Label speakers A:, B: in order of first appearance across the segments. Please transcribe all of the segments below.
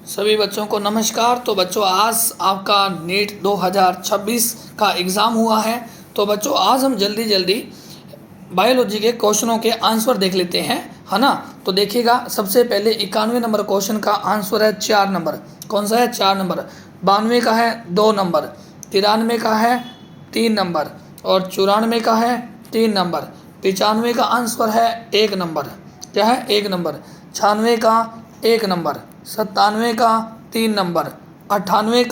A: सभी बच्चों को नमस्कार। तो बच्चों आज आपका नीट 2026 का एग्ज़ाम हुआ है। तो बच्चों आज हम जल्दी जल्दी बायोलॉजी के क्वेश्चनों के आंसर देख लेते हैं, है ना। तो देखिएगा, सबसे पहले 91 नंबर क्वेश्चन का आंसर है 4 नंबर। कौन सा है? 4 नंबर। 92 का है 2 नंबर। 93 का है 3 नंबर और 94 का है 3 नंबर। 95 का आंसर है 1 नंबर। क्या है? 1 नंबर। 96 का 1 नंबर। 97 का 3 नंबर। 98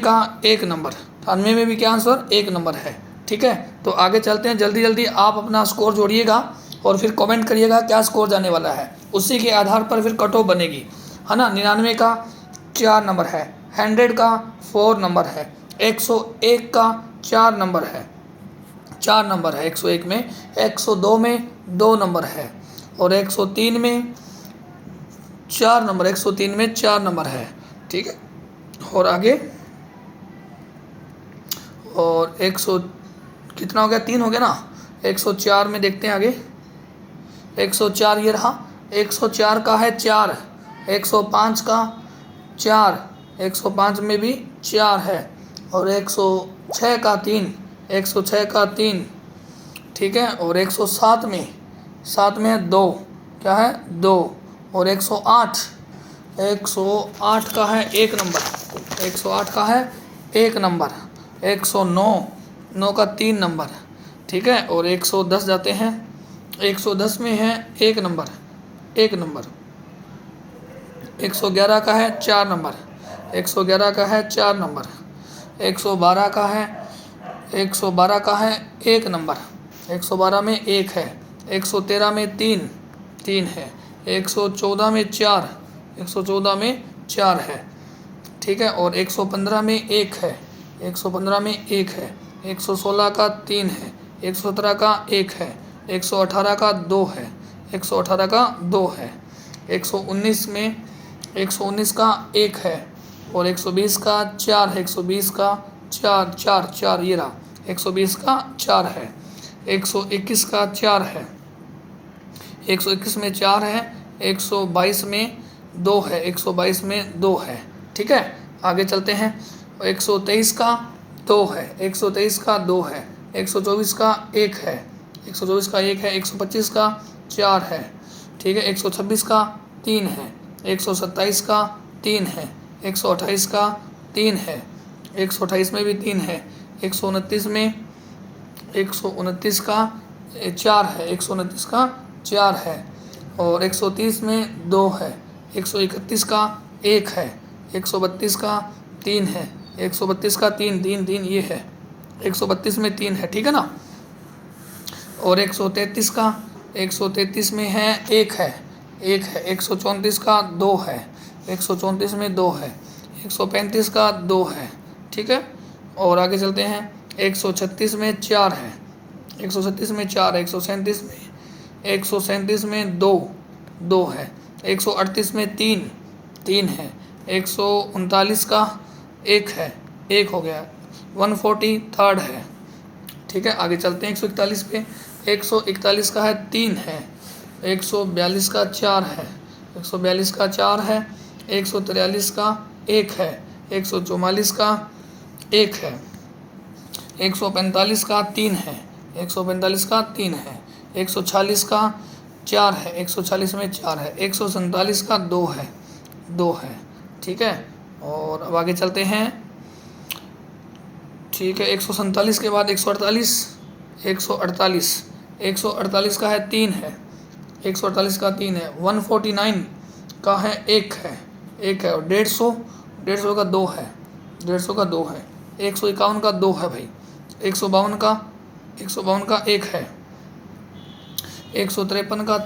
A: का 1 नंबर। 98 में भी क्या आंसर? 1 नंबर है। ठीक है, तो आगे चलते हैं। जल्दी जल्दी आप अपना स्कोर जोड़िएगा और फिर कमेंट करिएगा क्या स्कोर जाने वाला है। उसी के आधार पर फिर कट ऑफ बनेगी, है ना। 99 का 4 नंबर है। 100 का 4 नंबर है। 101 का 4 नंबर है। 4 नंबर है 101 में। 102 में 2 नंबर है और 103 में 4 नंबर। 103 में 4 नंबर है। ठीक है, और आगे और 100 कितना हो गया? 3 हो गया ना। 104 में देखते हैं आगे। 104 ये रहा। 104 का है 4। 105 का 4। 105 में भी 4 है और 106 का 3। 106 का 3। ठीक है, और 107 में 7 में है 2। क्या है? 2 और 108। 108 का है 1 नंबर। 108 का है 1 नंबर। 109 9 का 3 नंबर। ठीक है, और 110 जाते हैं। 110 में है 1 नंबर। 1 नंबर। 111 का है 4 नंबर। 111 का है 4 नंबर। 112 का है 112 का है 1 नंबर। 112 में 1 है। 113 में 3 है। 114 में 4। 114 में 4 है। ठीक है, और 115 में 1 है। 115 में 1 है। 116 का 3 है। 117 का 1 है। 118 का 2 है। 118 का 2 है। 119 में 119 का 1 है और 120 का 4 है। 120 का 4 ये रहा। 120 का 4 है। 121 का 4 है। 121 में 4 है। 122 में 2 है। 122 में 2 है। ठीक है, आगे चलते हैं। 123 का 2 है। 123 का 2 है। 124 का 1 है। 124 का 1 है। 125 का 4 है। ठीक है, 126 का 3 है। 127 का 3 है। 128 का 3 है। 128 में भी 3 है। 129 में 129 का 4 है। 129 का 4 है और 130 में 2 है। 131 का 1 है। 132 का 3 है। 132 का 3 ये है। 132 में 3 है। ठीक है ना, और 133 में है 1 है। 134 का 2 है। 134 में 2 है। 135 का 2 है। ठीक है, और आगे चलते हैं। 136 में 4 है। 136 में 4 है। 137 में 2 है। 138 में 3 है। 139 का 1 है। 1 हो गया। 143 है। ठीक है, आगे चलते हैं 141 पे। 141 का है 3 है। 142 का 4 है। 142 का 4 है। 143 का 1 है। 144 का 1 है। 145 का 3 है। 145 का 3 है। 146 का 4 है। 146 में 4 है। 147 का 2 है। 2 है। ठीक है, और अब आगे चलते हैं। ठीक है, 147 के बाद 148। 148 का है 3 है। 148 का 3 है। 149 का है 1 है। 1 है और 150 का 2 है। 150 का 2 है। 151 का 2 है भाई। 152 का 1 है। 153 का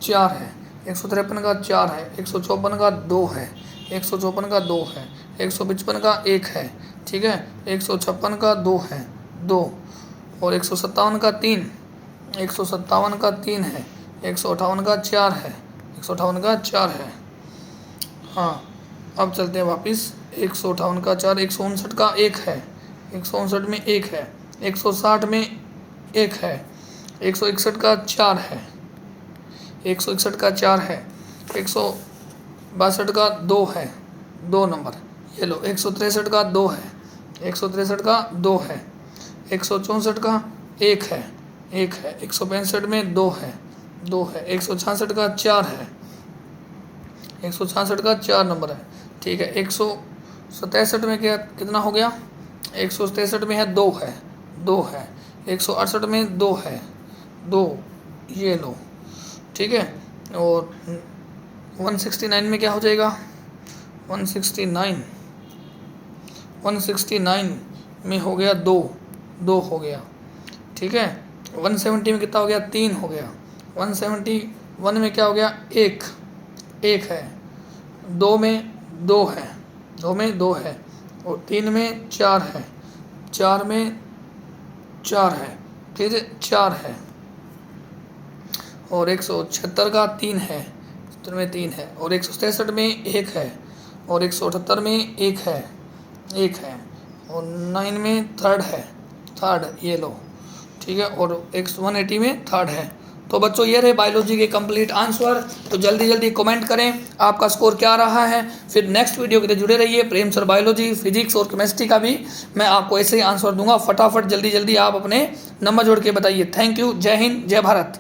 A: 4 है। 153 का 4 है। 154 का 2 है। 154 का 2 है। 155 का 1 है। ठीक है, 156 का 2 है। 2 और 157 का 3। 157 का 3 है। 158 का 4 है। 158 का 4 है। हाँ, अब चलते हैं वापस। 158 का 4। 159 का 1 है। 159 में 1 है। 160 में 1 है। 161 का 4 है। 161 का 4 है। 62 का 2 है, 2 नंबर। ये लो 163 का 2 है, 163 का 2 है, 164 का 1 है, 1 है, 165 में 2 है, 2 है, 166 का 4 है, 166 का 4 नंबर है। ठीक है, 167 में क्या कितना हो गया? 163 में है 2 है, 2 है, 168 में 2 है, 2, ये लो। ठीक है, और 169 में क्या हो जाएगा? 169 में हो गया 2, 2 हो गया। ठीक है, 170 में कितना हो गया? 3 हो गया। 171 में क्या हो गया? 1, 1 है, 2 में 2 है, 2 में 2 है, और 3 में 4 है, 4 में 4 है, ठीक है, 4 है, और 176 का 3 है, 70 में 3 है, और 163 में 1 है, और 178 में 1 है, 1 है, और 9 में 3 है, 3, ये लो। ठीक है, और 180 में 3 है। तो बच्चों ये रहे बायोलॉजी के कंप्लीट आंसर। तो जल्दी जल्दी कमेंट करें आपका स्कोर क्या रहा है। फिर नेक्स्ट वीडियो के लिए जुड़े रहिए। प्रेम सर बायोलॉजी, फिजिक्स और केमिस्ट्री का भी मैं आपको ऐसे ही आंसर दूंगा। फटाफट जल्दी जल्दी आप अपने नंबर जोड़ के बताइए। Thank you. जय हिंद, जय भारत।